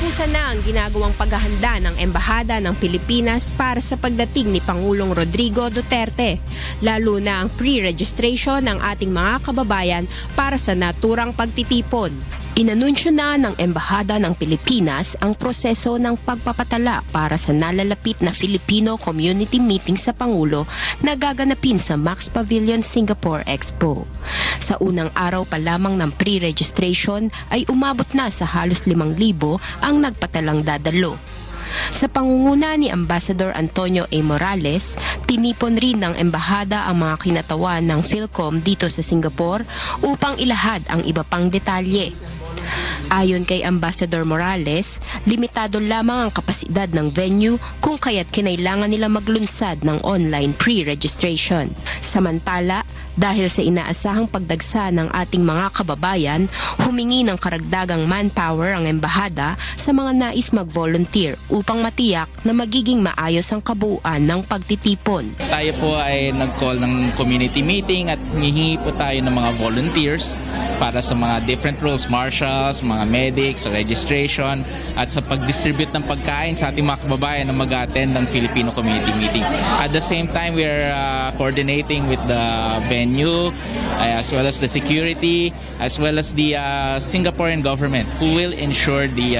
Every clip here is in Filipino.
Katapusan na ang ginagawang paghahanda ng Embahada ng Pilipinas para sa pagdating ni Pangulong Rodrigo Duterte, lalo na ang pre-registration ng ating mga kababayan para sa naturang pagtitipon. Inanunsyo na ng Embahada ng Pilipinas ang proseso ng pagpapatala para sa nalalapit na Filipino Community Meeting sa Pangulo na gaganapin sa Max Pavilion Singapore Expo. Sa unang araw pa lamang ng pre-registration ay umabot na sa halos 5,000 ang nagpatalang dadalo. Sa pangunguna ni Ambassador Antonio A. Morales, tinipon rin ng Embahada ang mga kinatawan ng PhilCom dito sa Singapore upang ilahad ang iba pang detalye. Ayon kay Ambassador Morales, limitado lamang ang kapasidad ng venue kung kaya't kinailangan nila maglunsad ng online pre-registration. Samantala, dahil sa inaasahang pagdagsa ng ating mga kababayan, humingi ng karagdagang manpower ang Embahada sa mga nais mag-volunteer upang matiyak na magiging maayos ang kabuuan ng pagtitipon. Tayo po ay nag-call ng community meeting at hihingi po tayo ng mga volunteers para sa mga different roles, marshals, mga medics, registration, at sa pag-distribute ng pagkain sa ating mga kababayan na mag-attend ng Filipino community meeting. At the same time, we are coordinating with the venue, as well as the security, as well as the Singaporean government, who will ensure the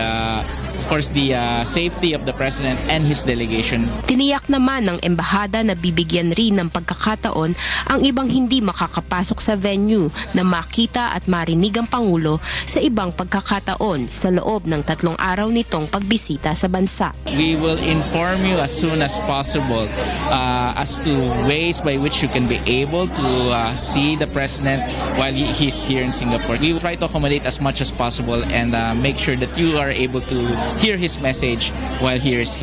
safety of the President and his delegation. Tiniyak naman ng Embahada na bibigyan rin ng pagkakataon ang ibang hindi makakapasok sa venue na makita at marinig ang Pangulo sa ibang pagkakataon sa loob ng 3 araw nitong pagbisita sa bansa. We will inform you as soon as possible as to ways by which you can be able to see the President while he's here in Singapore. We will try to accommodate as much as possible and make sure that you are able to hear his message while he is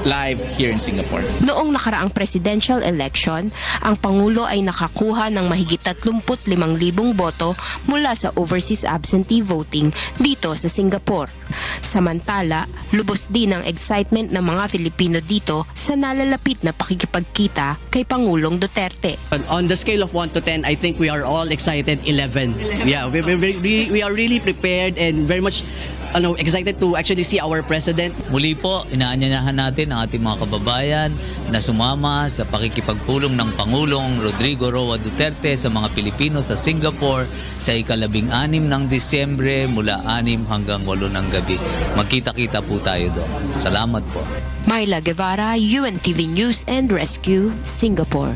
live here in Singapore. Noong nakaraang presidential election, ang Pangulo ay nakakuha ng mahigit 35,000 boto mula sa overseas absentee voting dito sa Singapore. Samantala, lubos din ang excitement ng mga Filipino dito sa nalalapit na pakikipagkita kay Pangulong Duterte. On the scale of 1 to 10, I think we are all excited 11. Yeah, we are really prepared and very much excited to actually see our President. Muli po, inaanyayahan natin ang ating mga kababayan na sumama sa pakikipagpulong ng Pangulong Rodrigo Roa Duterte sa mga Pilipino sa Singapore sa ika-16 ng Disyembre mula 6 hanggang 8 ng gabi. Magkita-kita po tayo doon. Salamat po. Myla Guevara, UNTV News and Rescue, Singapore.